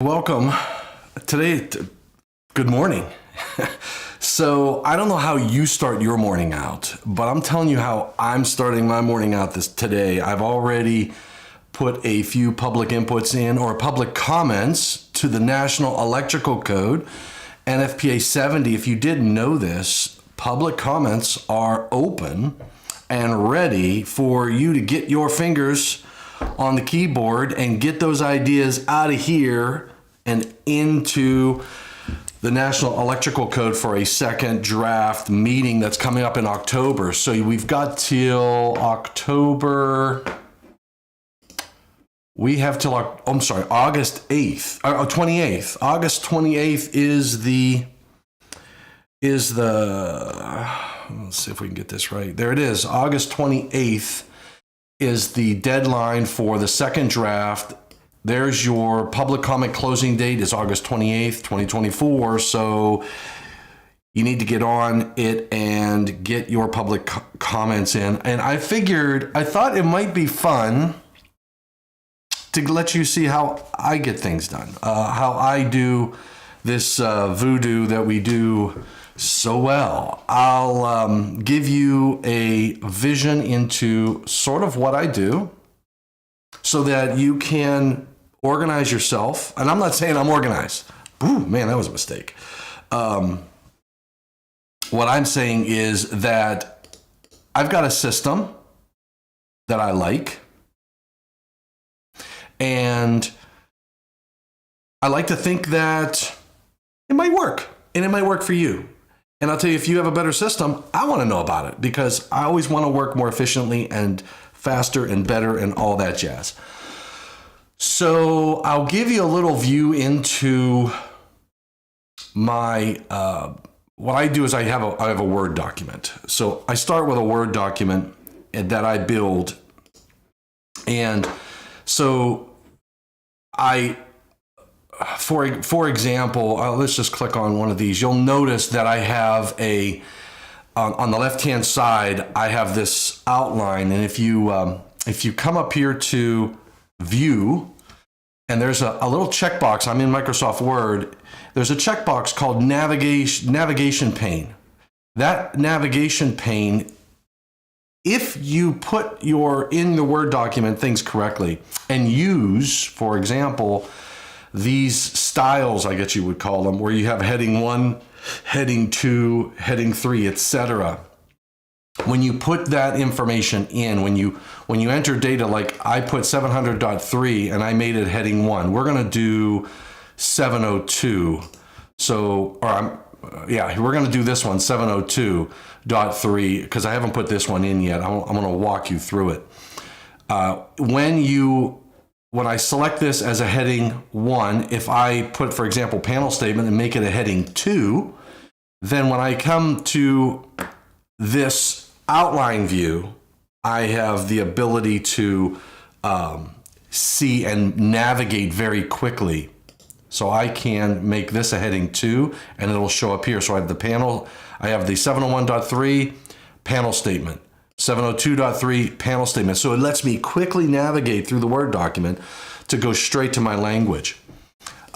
Welcome. Good morning. So I don't know how you start your morning out, but I'm telling you how I'm starting my morning out today. I've already put a few public inputs in or public comments to the National Electrical Code, NFPA 70. If you didn't know this, public comments are open and ready for you to get your fingers on the keyboard and get those ideas out of here and into the National Electrical Code for a second draft meeting that's coming up in October. So we've got till October. We have till, August 8th, 28th. August 28th is the, let's see if we can get this right. There it is. August 28th is the deadline for the second draft. There's your public comment closing date is August 28th, 2024. So you need to get on it and get your public comments in. And I thought it might be fun to let you see how I get things done, how I do this voodoo that we do so well. I'll give you a vision into sort of what I do so that you can organize yourself. And I'm not saying I'm organized. Ooh, man, that was a mistake. What I'm saying is that I've got a system that I like. And I like to think that it might work, and it might work for you. And I'll tell you, if you have a better system, I want to know about it because I always want to work more efficiently and faster and better and all that jazz. So I'll give you a little view into my, what I do is I have a Word document. So I start with a Word document that I build. And so for example, let's just click on one of these. You'll notice that I have on the left-hand side, I have this outline. And if you come up here to View, and there's a little checkbox. I'm in Microsoft Word. There's a checkbox called Navigation Pane. That navigation pane, if you put in the Word document things correctly and use, for example, these styles, I guess you would call them, where you have heading 1, heading 2, heading 3, etc. When you put that information in, when you enter data, like I put 700.3 and I made it heading 1, we're going to do 702. So, we're going to do this one, 702.3, because I haven't put this one in yet. I'm going to walk you through it. When I select this as a heading 1, if I put, for example, panel statement and make it a heading 2, then when I come to this outline view, I have the ability to see and navigate very quickly. So I can make this a heading 2 and it'll show up here. So I have the 701.3 panel statement. 702.3 panel statement. So it lets me quickly navigate through the Word document to go straight to my language.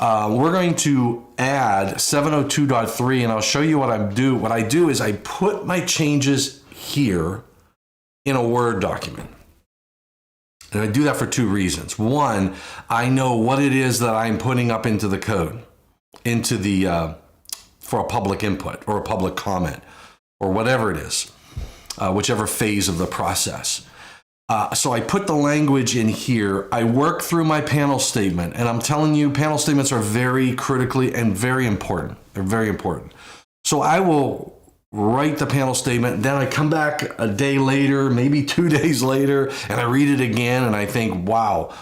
We're going to add 702.3 and I'll show you what I do. What I do is I put my changes here in a Word document. And I do that for two reasons. One, I know what it is that I'm putting up into the code, for a public input or a public comment or whatever it is. Whichever phase of the process. So I put the language in here. I work through my panel statement, and I'm telling you, panel statements are very critically and very important. They're very important. So I will write the panel statement, then I come back a day later, maybe 2 days later, and I read it again, and I think, wow,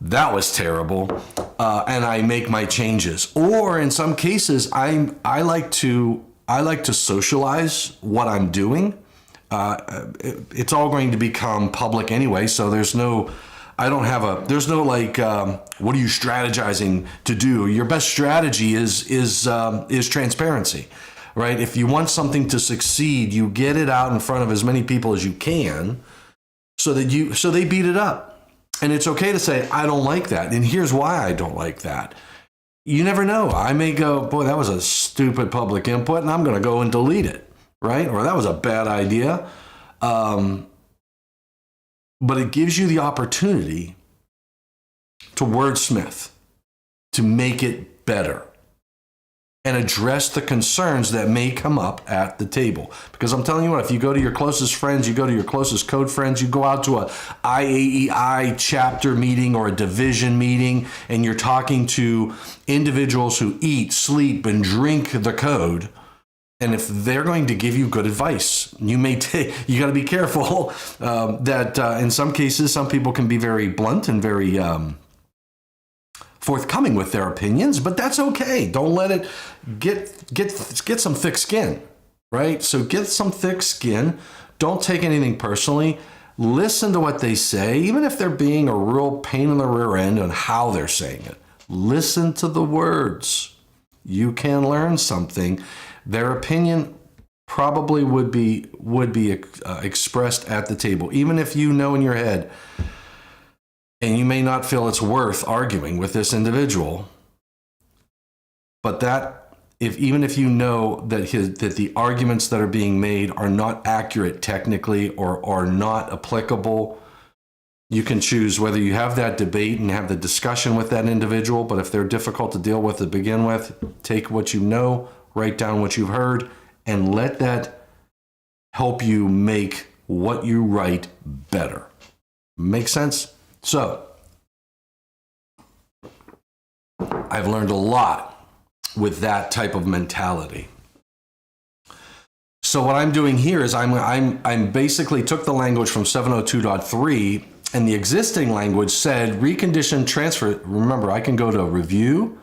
that was terrible, and I make my changes. Or in some cases, I like to socialize what I'm doing. It's all going to become public anyway, so there's no what are you strategizing to do? Your best strategy is transparency, right? If you want something to succeed, you get it out in front of as many people as you can so they beat it up. And it's okay to say, I don't like that. And here's why I don't like that. you never know. I may go, boy, that was a stupid public input, and I'm going to go and delete it, right? Or that was a bad idea. But it gives you the opportunity to wordsmith, to make it better, and address the concerns that may come up at the table. Because I'm telling you what, if you go to your closest friends, you go to your closest code friends, you go out to a IAEI chapter meeting or a division meeting, and you're talking to individuals who eat, sleep, and drink the code, and if they're going to give you good advice, you got to be careful that in some cases, some people can be very blunt and very forthcoming with their opinions, but that's okay. Don't let it get some thick skin, right? So get some thick skin. Don't take anything personally. Listen to what they say, even if they're being a real pain in the rear end on how they're saying it. Listen to the words. You can learn something. Their opinion probably would be expressed at the table, even if you know in your head, and you may not feel it's worth arguing with this individual, but even if you know that the arguments that are being made are not accurate technically or are not applicable, you can choose whether you have that debate and have the discussion with that individual. But if they're difficult to deal with to begin with, take what you know, write down what you've heard, and let that help you make what you write better. Make sense? So, I've learned a lot with that type of mentality. So what I'm doing here is I'm basically took the language from 702.3, and the existing language said recondition transfer. Remember, I can go to review,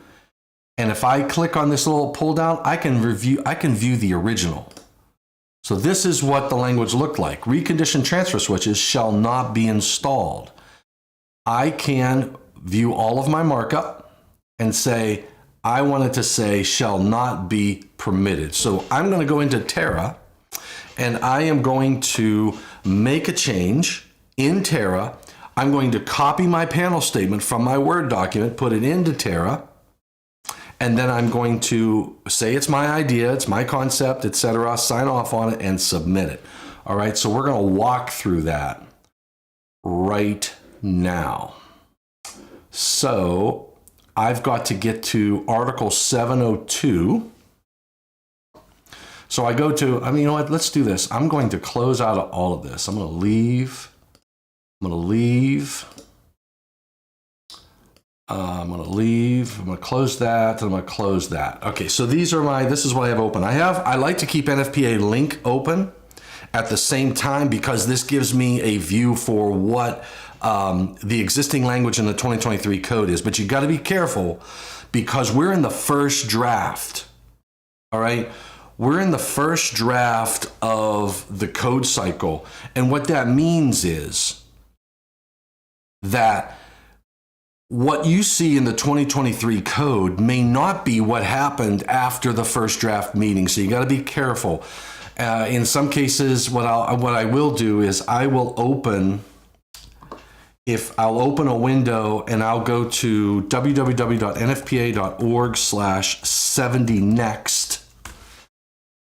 and if I click on this little pull down, I can view the original. So this is what the language looked like. Recondition transfer switches shall not be installed. I can view all of my markup and say, I wanted to say shall not be permitted. So I'm going to go into Terra, and I am going to make a change in Terra. I'm going to copy my panel statement from my Word document, put it into Terra, and then I'm going to say it's my idea, it's my concept, etc., sign off on it, and submit it. All right, so we're going to walk through that right now. So I've got to get to Article 702. So I go to, you know what, let's do this. I'm going to close out of all of this. I'm going to leave. I'm going to close that, and I'm going to close that. Okay, so this is what I have open. I like to keep NFPA link open at the same time because this gives me a view for what the existing language in the 2023 code is. But you got to be careful because we're in the first draft. All right. We're in the first draft of the code cycle. And what that means is that what you see in the 2023 code may not be what happened after the first draft meeting. So you got to be careful. In some cases, what I will do is I'll open a window and I'll go to www.nfpa.org/70next,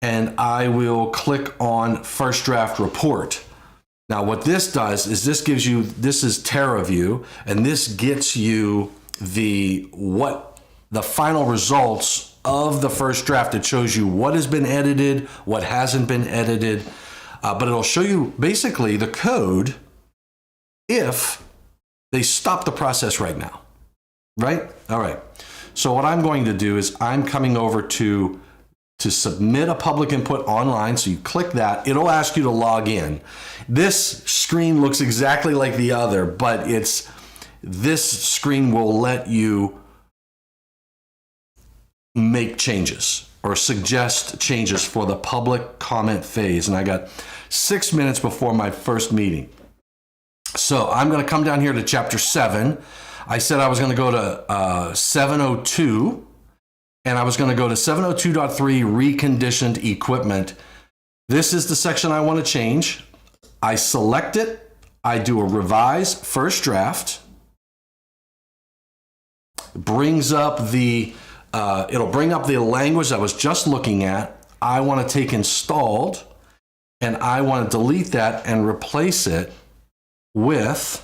and I will click on first draft report. Now what this does is this is TerraView, and this gets you the final results of the first draft. It shows you what has been edited, what hasn't been edited, but it'll show you basically the code if they stop the process right now, right? All right. So what I'm going to do is I'm coming over to submit a public input online. So you click that, it'll ask you to log in. This screen looks exactly like the other, but this screen will let you make changes or suggest changes for the public comment phase. And I got 6 minutes before my first meeting. So I'm going to come down here to chapter 7. I said I was going to go to 702. And I was going to go to 702.3 reconditioned equipment. This is the section I want to change. I select it. I do a revise first draft. Brings up the It'll bring up the language I was just looking at. I want to take installed, and I want to delete that and replace it with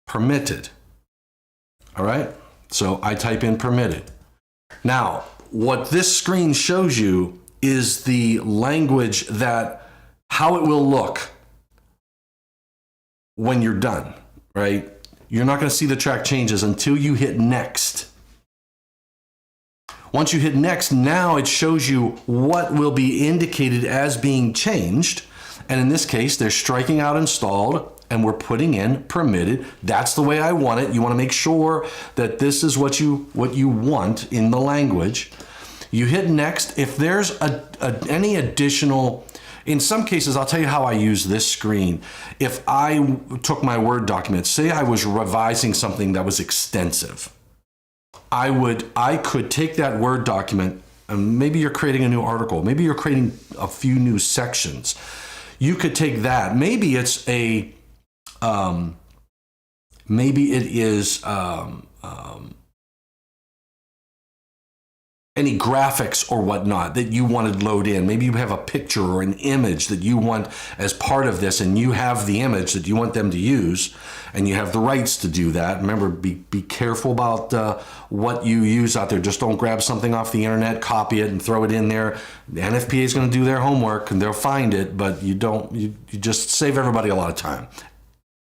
permitted. All right, so I type in permitted. Now, what this screen shows you is the language how it will look when you're done, right? You're not going to see the track changes until you hit next. Once you hit next, now it shows you what will be indicated as being changed. And in this case, they're striking out installed and we're putting in permitted. That's the way I want it. You want to make sure that this is what you want in the language. You hit next. If there's any additional, in some cases, I'll tell you how I use this screen. If I took my Word document, say I was revising something that was extensive, I could take that Word document, and maybe you're creating a new article, maybe you're creating a few new sections. You could take that. Maybe it's any graphics or whatnot that you want to load in. Maybe you have a picture or an image that you want as part of this, and you have the image that you want them to use, and you have the rights to do that. Remember, be careful about what you use out there. Just don't grab something off the internet, copy it, and throw it in there. The NFPA is going to do their homework, and they'll find it, but you just save everybody a lot of time,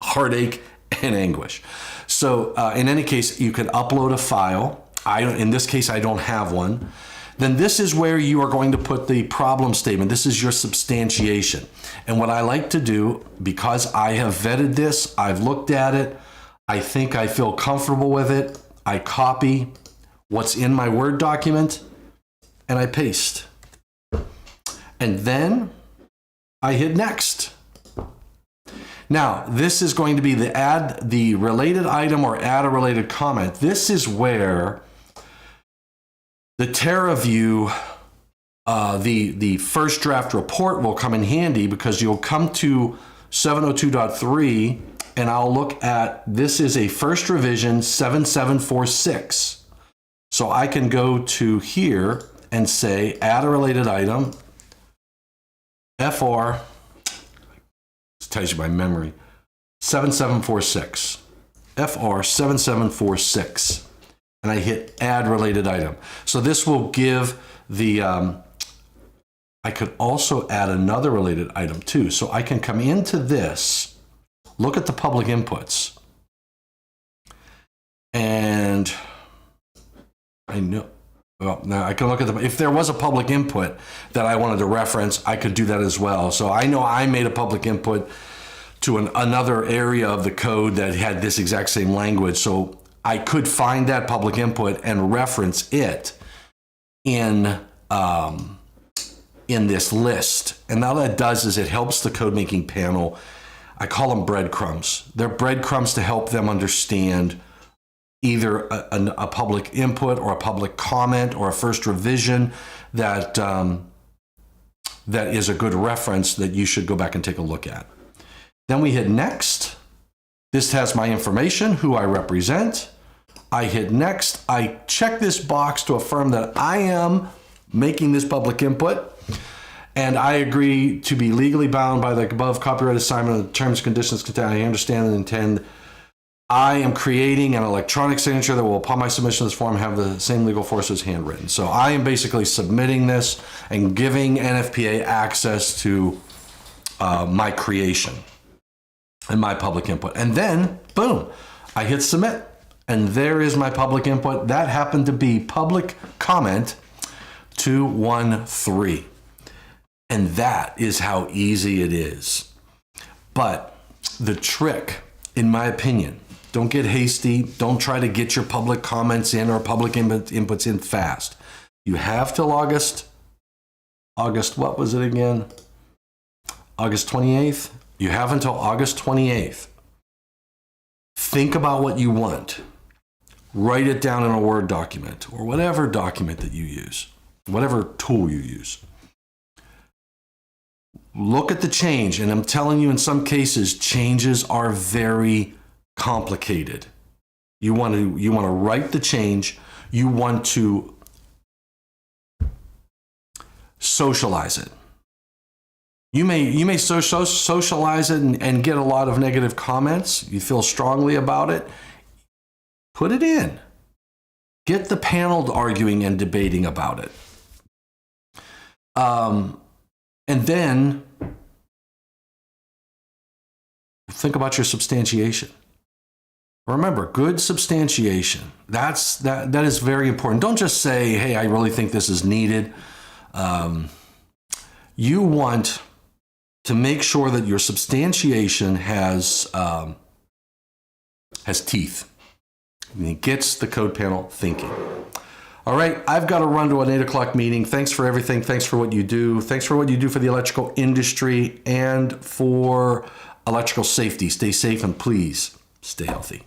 heartache, and anguish. So in any case, you can upload a file. In this case, I don't have one. Then this is where you are going to put the problem statement. This is your substantiation. And what I like to do, because I have vetted this, I've looked at it, I think I feel comfortable with it, I copy what's in my Word document and I paste. And then I hit next. Now, this is going to be the related item or add a related comment. This is where the TerraView, the first draft report will come in handy, because you'll come to 702.3 and I'll look at, this is a first revision 7746. So I can go to here and say, add a related item, FR, this tells you by memory, 7746, FR 7746. And I hit add related item. So this will give I could also add another related item too. So I can come into this, look at the public inputs, and I know, well, now I can look at if there was a public input that I wanted to reference, I could do that as well. So I know I made a public input to another area of the code that had this exact same language. So I could find that public input and reference it in this list. And all that does is it helps the code making panel. I call them breadcrumbs. They're breadcrumbs to help them understand either a public input or a public comment or a first revision that is a good reference that you should go back and take a look at. Then we hit next. This has my information, who I represent. I hit next. I check this box to affirm that I am making this public input, and I agree to be legally bound by the above copyright assignment of the terms and conditions contained. I understand and intend. I am creating an electronic signature that will, upon my submission of this form, have the same legal force as handwritten. So I am basically submitting this and giving NFPA access to my creation and my public input. And then, boom, I hit submit. And there is my public input. That happened to be public comment 213. And that is how easy it is. But the trick, in my opinion, don't get hasty. Don't try to get your public comments in or public inputs in fast. You have till August, what was it again? August 28th? You have until August 28th. Think about what you want. Write it down in a Word document or whatever document that you use, whatever tool you use. Look at the change, and I'm telling you, in some cases, changes are very complicated. You want to write the change. You want to socialize it. You may socialize it and get a lot of negative comments. You feel strongly about it. Put it in. Get the panel arguing and debating about it. And then think about your substantiation. Remember, good substantiation. That is very important. Don't just say, hey, I really think this is needed. You want to make sure that your substantiation has teeth. And it gets the code panel thinking. All right, I've got to run to an 8 o'clock meeting. Thanks for everything. Thanks for what you do. Thanks for what you do for the electrical industry and for electrical safety. Stay safe and please stay healthy.